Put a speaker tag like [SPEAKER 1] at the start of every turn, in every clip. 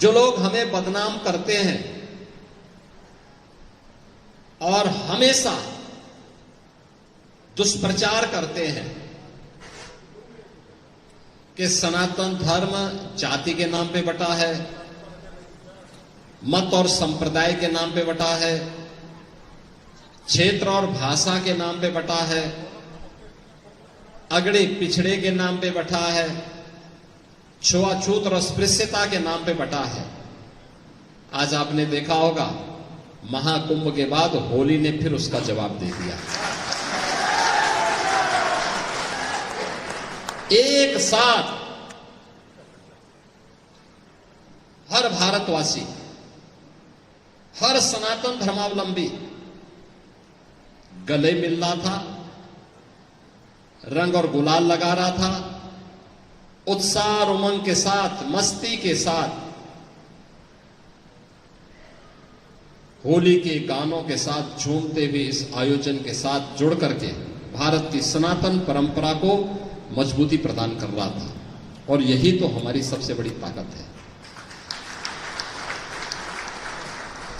[SPEAKER 1] जो लोग हमें बदनाम करते हैं और हमेशा दुष्प्रचार करते हैं कि सनातन धर्म जाति के नाम पे बटा है, मत और संप्रदाय के नाम पे बटा है, क्षेत्र और भाषा के नाम पे बटा है, अगड़े पिछड़े के नाम पे बटा है, छुआछूत और अस्पृश्यता के नाम पे बटा है। आज आपने देखा होगा महाकुंभ के बाद होली ने फिर उसका जवाब दे दिया। एक साथ हर भारतवासी, हर सनातन धर्मावलंबी गले मिल रहा था, रंग और गुलाल लगा रहा था, उत्साह और उमंग के साथ, मस्ती के साथ, होली के गानों के साथ झूमते हुए इस आयोजन के साथ जुड़ करके भारत की सनातन परंपरा को मजबूती प्रदान कर रहा था। और यही तो हमारी सबसे बड़ी ताकत है।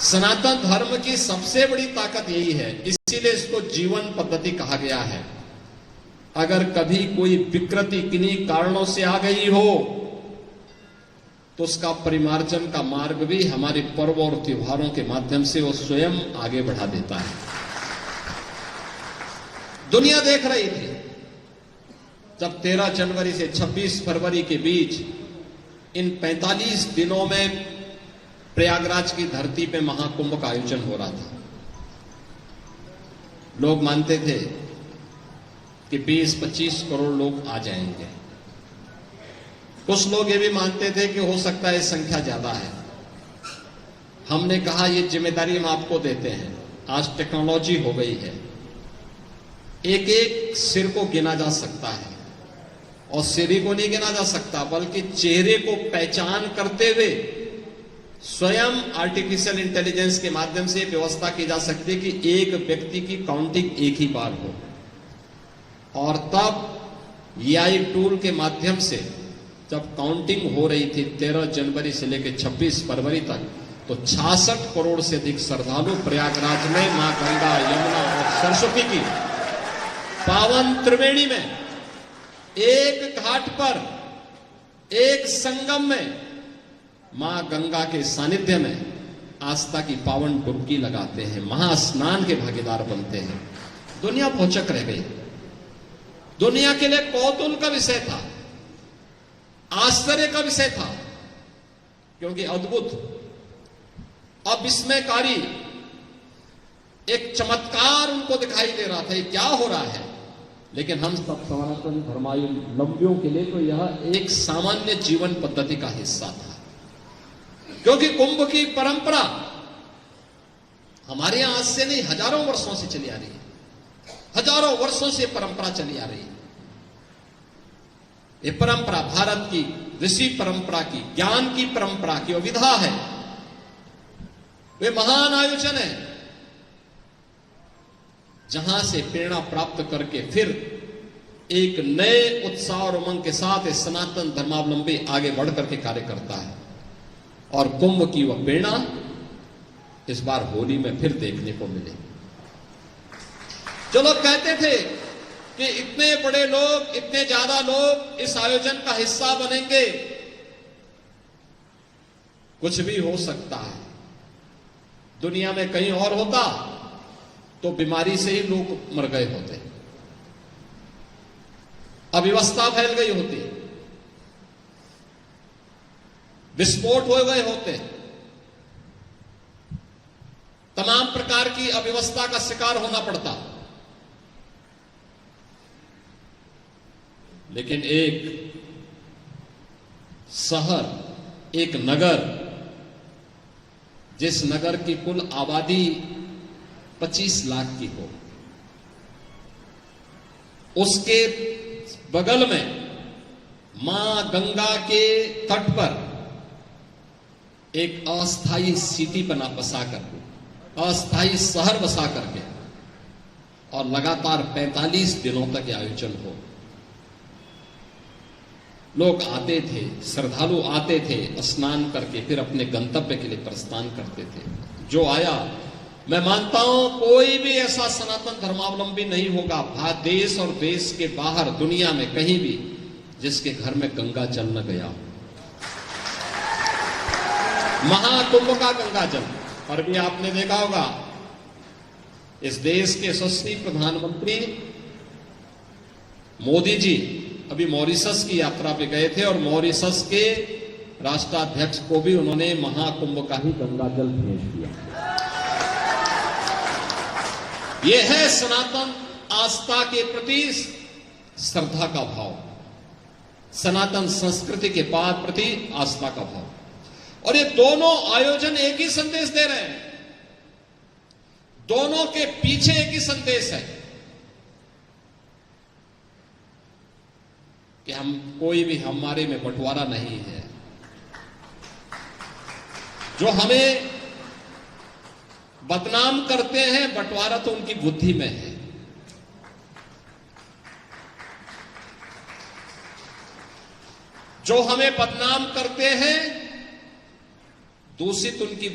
[SPEAKER 1] सनातन धर्म की सबसे बड़ी ताकत यही है, इसीलिए इसको जीवन पद्धति कहा गया है। अगर कभी कोई विकृति किन्हीं कारणों से आ गई हो तो उसका परिमार्जन का मार्ग भी हमारे पर्व और त्योहारों के माध्यम से वो स्वयं आगे बढ़ा देता है। दुनिया देख रही थी जब 13 जनवरी से 26 फरवरी के बीच इन 45 दिनों में प्रयागराज की धरती पे महाकुंभ का आयोजन हो रहा था। लोग मानते थे कि 20-25 करोड़ लोग आ जाएंगे। कुछ लोग ये भी मानते थे कि हो सकता है संख्या ज्यादा है। हमने कहा ये जिम्मेदारी हम आपको देते हैं। आज टेक्नोलॉजी हो गई है, एक एक सिर को गिना जा सकता है, और सिर ही को नहीं गिना जा सकता बल्कि चेहरे को पहचान करते हुए स्वयं आर्टिफिशियल इंटेलिजेंस के माध्यम से व्यवस्था की जा सकती है कि एक व्यक्ति की काउंटिंग एक ही बार हो। और तब एआई टूल के माध्यम से जब काउंटिंग हो रही थी 13 जनवरी से लेकर 26 फरवरी तक, तो 66 करोड़ से अधिक श्रद्धालु प्रयागराज में मां गंगा, यमुना और सरस्वती की पावन त्रिवेणी में एक घाट पर, एक संगम में मां गंगा के सानिध्य में आस्था की पावन डुबकी लगाते हैं, महास्नान के भागीदार बनते हैं। दुनिया भौचक रह गई। दुनिया के लिए कौतूहल का विषय था, आश्चर्य का विषय था, क्योंकि अद्भुत, अविस्मयकारी एक चमत्कार उनको दिखाई दे रहा था। ये क्या हो रहा है? लेकिन हम सब सनातन धर्मावलंबियों के लिए तो यह एक सामान्य जीवन पद्धति का हिस्सा था, क्योंकि कुंभ की परंपरा हमारे यहां आज से नहीं, हजारों वर्षों से चली आ रही है। हजारों वर्षों से परंपरा चली आ रही है। ये परंपरा भारत की ऋषि परंपरा की, ज्ञान की परंपरा की विधा है। वे महान आयोजन है जहां से प्रेरणा प्राप्त करके फिर एक नए उत्साह और उमंग के साथ सनातन धर्मावलंबी आगे बढ़ करके कार्य करता है। और कुंभ की वह प्रेरणा इस बार होली में फिर देखने को मिले। जो लोग कहते थे कि इतने बड़े लोग, इतने ज्यादा लोग इस आयोजन का हिस्सा बनेंगे, कुछ भी हो सकता है। दुनिया में कहीं और होता तो बीमारी से ही लोग मर गए होते, अव्यवस्था फैल गई होती, विस्फोट हो गए होते, तमाम प्रकार की अव्यवस्था का शिकार होना पड़ता। लेकिन एक शहर, एक नगर, जिस नगर की कुल आबादी 25 लाख की हो, उसके बगल में मां गंगा के तट पर एक अस्थाई सिटी बसाकर, अस्थाई शहर बसा करके, और लगातार 45 दिनों तक यह आयोजन हो। लोग आते थे, श्रद्धालु आते थे, स्नान करके फिर अपने गंतव्य के लिए प्रस्थान करते थे। जो आया, मैं मानता हूं कोई भी ऐसा सनातन धर्मावलंबी नहीं होगा देश और देश के बाहर दुनिया में कहीं भी जिसके घर में गंगा जल न गया। महाकुंभ का गंगा जल पर भी आपने देखा होगा, इस देश के यशस्वी प्रधानमंत्री मोदी जी अभी मॉरिशस की यात्रा पे गए थे और मॉरिशस के राष्ट्राध्यक्ष को भी उन्होंने महाकुंभ का ही गंगा जल भेज दिया। यह है सनातन आस्था के प्रति श्रद्धा का भाव, सनातन संस्कृति के प्रति आस्था का भाव। और ये दोनों आयोजन एक ही संदेश दे रहे हैं, दोनों के पीछे एक ही संदेश है कि हम कोई भी हमारे में बंटवारा नहीं है। जो हमें बदनाम करते हैं, बंटवारा तो उनकी बुद्धि में है। जो हमें बदनाम करते हैं, दूषित उनकी